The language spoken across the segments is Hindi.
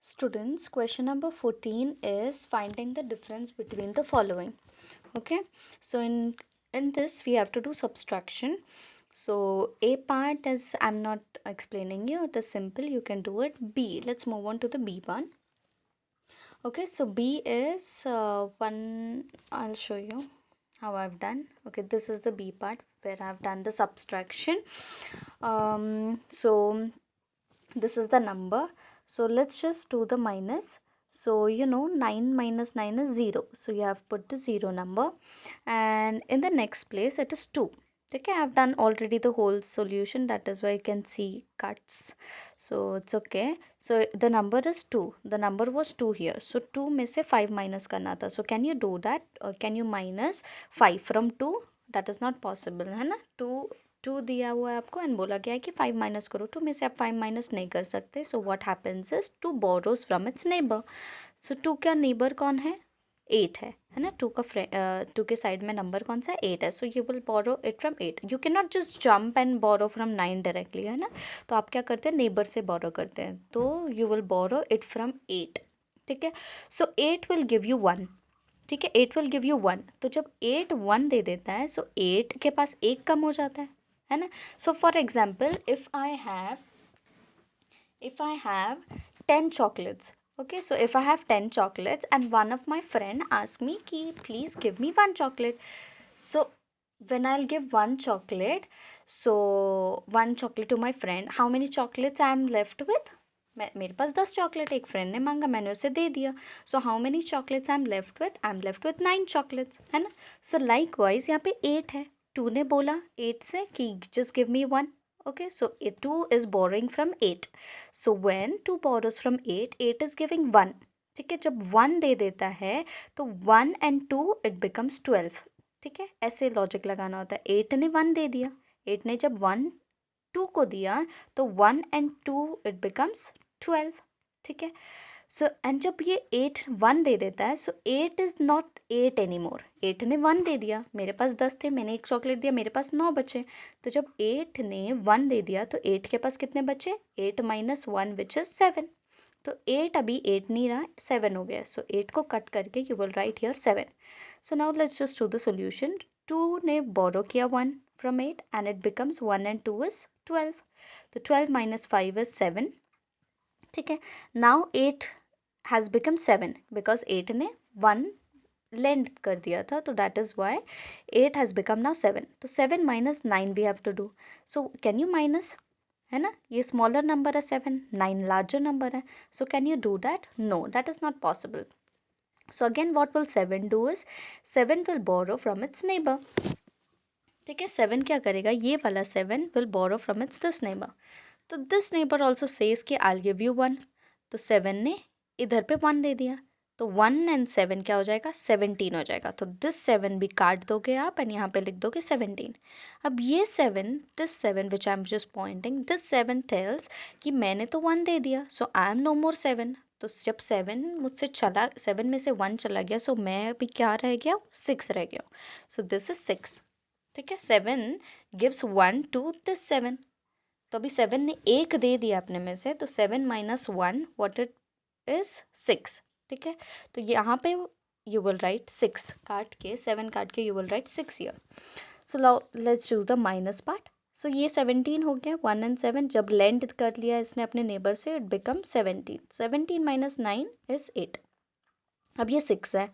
Students, question number 14 is finding the difference between the following. Okay, so in this we have to do subtraction. So A part is, I'm not explaining you, it is simple, you can do it. B, let's move on to the B one. Okay, so B is one, I'll show you how I've done. Okay, this is the B part where I've done the subtraction. So this is the number, so let's just do the minus. So 9 minus 9 is 0, so you have put the 0 number, and in the next place it is 2. Okay, I've done already the whole solution, that is why you can see cuts, so it's okay. So the number is 2, the number was 2 here, so 2 में से 5 minus करना था. So can you do that, or can you minus 5 from 2? That is not possible, है ना. 2 दिया हुआ है आपको एंड बोला गया है कि 5 माइनस करो. 2 में से आप 5 माइनस नहीं कर सकते, so what happens is 2 borrows from its neighbour. So 2 का नेबर कौन है? 8 है ना. 2 के साइड में नंबर कौन सा है? 8 है. So you will borrow it from 8. You can not just jump and borrow from 9 directly, है ना. तो आप क्या करते हैं? नेबर से बोरो करते हैं, तो you will borrow it from 8. ठीक है. So 8 will give you 1. ठीक है, 8 विल गिव यू 1. तो जब 8 1 दे देता है, सो 8 के पास एक कम हो जाता है ना. So for example, if I have 10 chocolates. Okay, so if I have 10 chocolates and one of my friend ask me ki please give me one chocolate. So when I'll give one chocolate, so one chocolate to my friend, how many chocolates I am left with? मेरे पास 10 चॉकलेट, एक फ्रेंड ने मांगा, मैंने उसे दे दिया. So how many chocolates I am left with? I am left with 9 chocolates, है ना. सो लाइक वाइज यहाँ पे 8 है. 2 ने बोला 8 से कि just give me 1. Okay, so 2 is borrowing from 8. So when 2 borrows from 8, 8 is giving 1. ठीक है, जब 1 दे देता है तो 1 and 2 it becomes 12. ठीक है, ऐसे लॉजिक लगाना होता है. 8 ने 1 दे दिया, 8 ने जब 1 2 को दिया तो 1 and 2 it becomes 12. ठीक है. सो एंड जब ये 8 1 दे देता है, so 8 is not 8 any more. 8 ने 1 दे दिया, मेरे पास 10 थे, मैंने एक चॉकलेट दिया, मेरे पास 9 बचे. तो जब 8 ने 1 दे दिया तो 8 के पास कितने बचे? 8 माइनस 1 विच इज़ 7. तो 8 अभी 8 नहीं रहा, 7 हो गया. सो 8 को कट करके you will right here 7. So now let's just do the solution. 2 ने बोरो किया 1 from 8 and it becomes 1 and 2 is 12. तो 12 माइनस 5 इज 7. ठीक है. नाउ 8 हैज़ बिकम 7 बिकॉज 8 ने 1 लेंथ कर दिया था, तो that is why 8 has become now 7. तो 7 minus 9 we have to do. So can you minus, है ना, ये स्मॉलर नंबर है 7, 9 लार्जर नंबर है. So can you do that? No, that is not possible. So again what will 7 do is 7 will borrow from its neighbour. ठीक है, 7 क्या करेगा? ये वाला 7 will borrow from its this neighbour. तो दिस नेबर ऑल्सो सेज कि आई गिव यू 1. तो 7 ने इधर पे 1 दे दिया, तो 1 and 7 क्या हो जाएगा? 17 हो जाएगा. तो दिस 7 भी काट दोगे आप एंड यहाँ पे लिख दोगे 17. अब ये 7, this 7 which I am just pointing, this 7 tells कि मैंने तो 1 दे दिया, सो आई एम नो मोर 7. तो जब 7 मुझसे चला, 7 में से 1 चला गया, सो मैं अभी क्या रह गया? 6 रह गया. So this is 6. ठीक है, 7 गिव्स 1 टू दिस 7. तो अभी 7 ने एक दे दिया अपने में से, तो 7 माइनस 1 व्हाट इट इज 6. ठीक है, तो यहाँ पे यू विल राइट 6 काट के, 7 काट के you will write 6 here. So let's choose the minus part. So ये 17 हो गया. 1 and 7 जब लेंथ कर लिया इसने अपने नेबर से, इट बिकम 17. 17 minus 9 is 8. अब ये 6 है.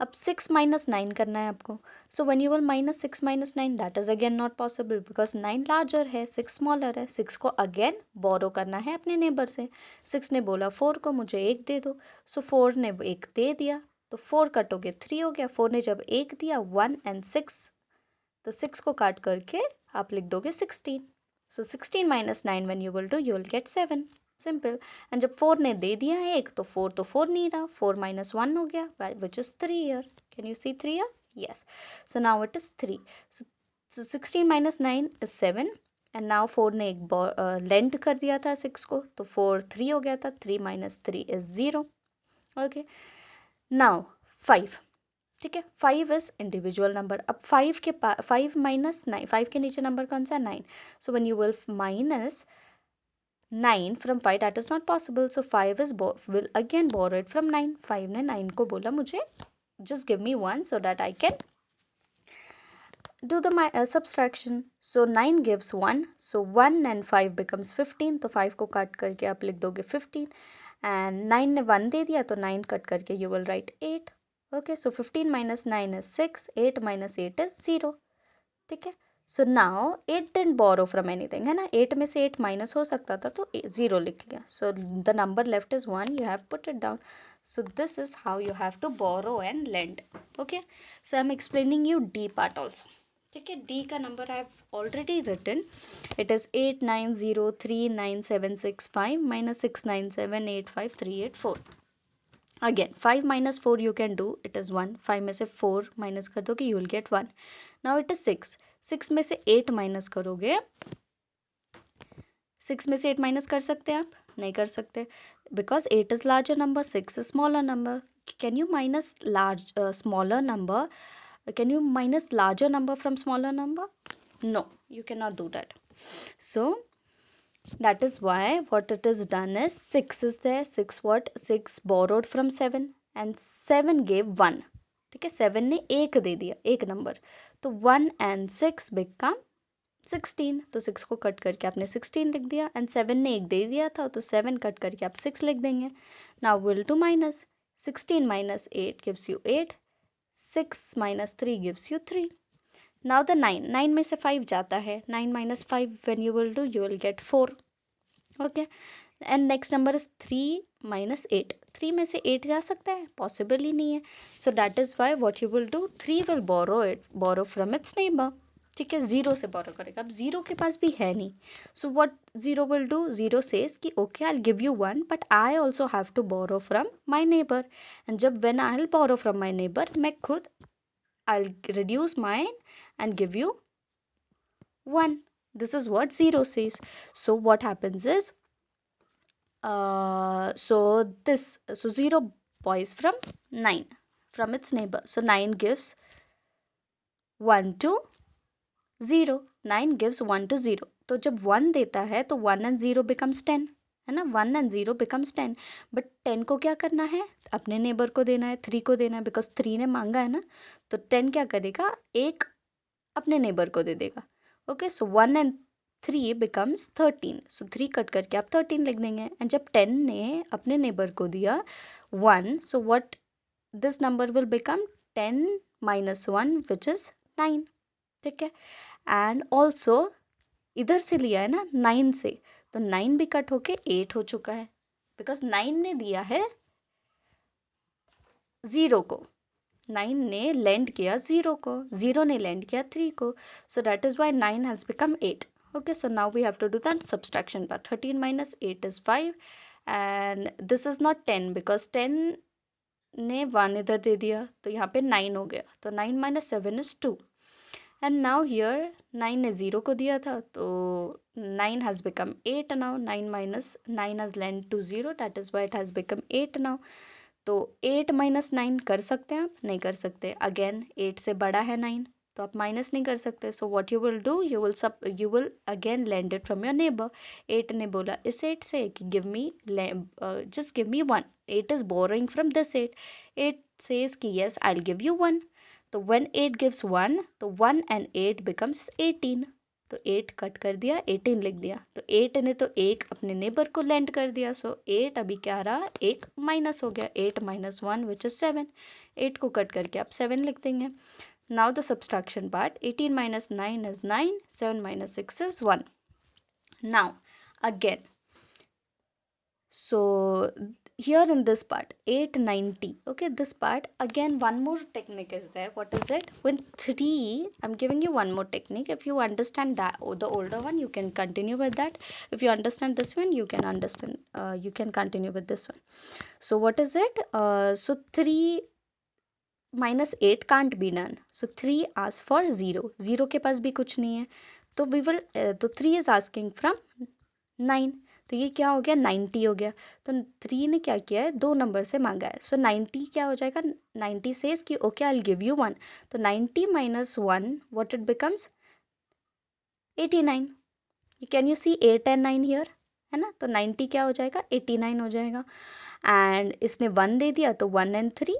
अब 6 माइनस 9 करना है आपको. So when you will minus 6 minus 9, that is again not possible because 9 larger है, 6 स्मॉलर है. 6 को अगेन बोरो करना है अपने नेबर से. 6 ने बोला 4 को मुझे 1 दे दो, सो 4 ने 1 दे दिया, तो 4 कटोगे 3 हो गया. 4 ने जब 1 दिया 1 and 6, तो 6 को काट करके आप लिख दोगे 16. सो 16 minus 9 when you will do, you will get 7. Simple. And जब 4 ने दे दिया है एक, तो 4 नहीं रहा, 4 माइनस 1 हो गया which is 3 here. Can you see 3 here? Yes. So now it is 3. So 16 minus 9 is 7. And now 4 ने एक लेंथ कर दिया था 6 को, तो 4 3 हो गया था. 3 माइनस 3 इज 0. Okay, now 5. ठीक है, 5 इज इंडिविजुअल नंबर. अब 5 माइनस 9, 5 के नीचे नंबर कौन सा? 9. So when you will minus 9 from 5, that is not possible. So 5 is will again borrow it from 9. 5 ने 9 को बोला मुझे just give me 1 so that I can do the subtraction. So 9 gives 1. So 1 and 5 becomes 15. तो 5 को काट करके आप लिख दोगे 15. And 9 ने 1 दे दिया तो 9 कट करके you will write 8. Okay, so 15 minus 9 is 6. 8 minus 8 is 0. ठीक है. So now 8 didn't borrow from anything है ना. 8 में से 8 minus हो सकता था तो 0 लिख लिया. So the number left is 1. You have put it down. So this is how you have to borrow and lend. Okay. So I'm explaining you D part also. ठीक है. D का number I have already written. It is 89039765 minus 69785384. Again 5 minus 4 you can do. It is 1. 5 में से 4 minus कर दोगे you will get 1. Now it is 6. 6 में से 8 minus करोगे. 6 में से 8 minus कर सकते हैं आप? नहीं कर सकते. Because 8 is larger number, 6 is smaller number. Can you minus smaller number? Can you minus larger number from smaller number? No, you cannot do that. So that is why what it is done is 6 is there. 6 what? 6 borrowed from 7 and 7 gave 1. ठीक है. 7 ने 1 दे दिया, एक नंबर. तो 1 and 6 become 16. तो 6 को कट करके आपने 16 लिख दिया. एंड 7 ने 1 दे दिया था तो 7 कट करके आप 6 लिख देंगे. Now will to minus. 16 minus 8 gives you 8. 6 minus 3 gives you 3. Now the 9. 9 में से 5 जाता है. 9 minus 5 when you will do, you will get 4. Okay. And next number is 3 minus 8. 3 में से 8 जा सकता है? Possible ही नहीं है. So that is why what you will do, 3 will borrow from its neighbor. ठीक है. 0 से borrow करेगा. अब 0 के पास भी है नहीं. So what 0 will do? 0 says कि okay, I'll give you 1 but I also have to borrow from my neighbor. And जब when I'll borrow from my neighbor, मैं खुद I'll reduce mine and give you 1. This is what 0 says. So what happens is so 0 borrows from 9 from its neighbor. So 9 gives 1 to 0. 9 gives 1 to 0. तो जब 1 देता है तो 1 and 0 becomes 10 है ना. 1 and 0 becomes 10. बट 10 को क्या करना है? अपने नेबर को देना है. 3 को देना है बिकॉज 3 ने मांगा है ना. तो 10 क्या करेगा? एक अपने नेबर को दे देगा. Okay. So 1 and 3 becomes 13. So 3 cut करके आप 13 लिख देंगे. एंड जब 10 ने अपने नेबर को दिया 1, so what this number will become 10 minus 1 which is 9. ठीक है. एंड ऑल्सो इधर से लिया है ना 9 से, तो 9 भी कट होके 8 हो चुका है बिकॉज 9 ने दिया है 0 को. 9 ने लेंड किया 0 को. 0 ने लेंड किया 3 को. So that is why 9 has become 8. Okay, so now we have to do that subtraction part. 13 minus 8 is 5 and this is not 10 because 10 ने 1 इधर दे दिया तो यहाँ पे 9 हो गया. तो 9 minus 7 is 2 and now here 9 ने 0 को दिया था तो 9 has become 8 now. 9 minus 9 has lent to 0, that is why it has become 8 now. तो 8 minus 9 कर सकते हैं आप? नहीं कर सकते. अगेन 8 से बड़ा है 9 तो आप माइनस नहीं कर सकते. So what you will do, you will again lend it from your neighbour. 8 ने बोला इस 8 से कि give me just give me 1. 8 is borrowing from this 8. 8 says कि yes I will give you 1. तो व्हेन 8 गिव्स 1 तो 1 and 8 बिकम्स 18. तो 8 कट कर दिया 18 लिख दिया. तो 8 ने तो एक अपने नेबर को लेंड कर दिया. सो 8 अभी क्या रहा? एक माइनस हो गया. 8 minus 1 which is 7. 8 को कट करके आप 7 लिख देंगे. Now the subtraction part. 18 minus 9 is 9. 7 minus 6 is 1. Now again, so here in this part 890, okay, this part again one more technique is there. What is it? When 3, I'm giving you one more technique. If you understand that or the older one, you can continue with that. If you understand this one, you can understand you can continue with this one. So what is it? So 3 minus 8 can't be done. So 3 asks for 0. 0 के पास भी कुछ नहीं है तो we will तो 3 is asking from 9. तो ये क्या हो गया? 90 हो गया. तो 3 ने क्या किया है? 2 नंबर से मांगा है. सो 90 क्या हो जाएगा? 90 सेज कि okay I will give you 1. तो 90 minus 1 what it becomes? 89. Can you see 8 and 9 here? है ना, तो 90 क्या हो जाएगा, 89 हो जाएगा। एंड इसने 1 दे दिया तो 1 and 3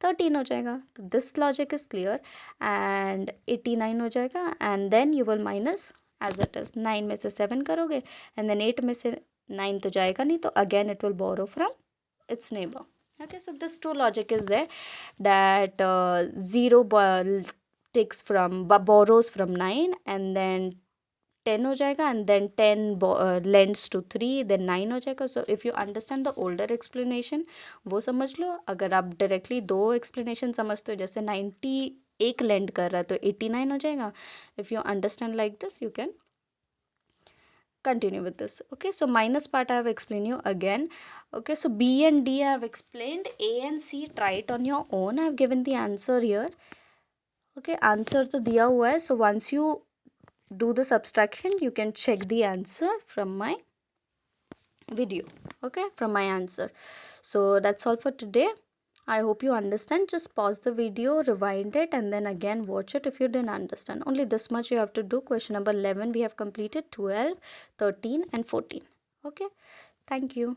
13 हो जाएगा। तो this logic is clear and 89 हो जाएगा and then you will minus as it is. 9 में से 7 करोगे एंड देन 8 में से 9 तो जाएगा नहीं, तो again it will borrow from its neighbor. Okay, so this two logic is there that 0 takes from borrows from 9 and then 10 हो जाएगा and then 10 lends to 3 then 9 हो जाएगा. So if you understand the older explanation वो समझ लो. अगर आप directly दो explanation समझते हो, जैसे 90 एक lend कर रहा है तो 89 हो जाएगा. If you understand like this you can continue with this. Okay, so minus part I have explained you again. Okay, so B and D I have explained. A and C try it on your own. I have given the answer here. Okay, answer तो दिया हुआ है. So once you do the subtraction you can check the answer from my video. Okay, from my answer. So that's all for today. I hope you understand. Just pause the video, rewind it, and then again watch it if you didn't understand. Only this much you have to do. Question number 11 we have completed, 12, 13 and 14. Okay, thank you.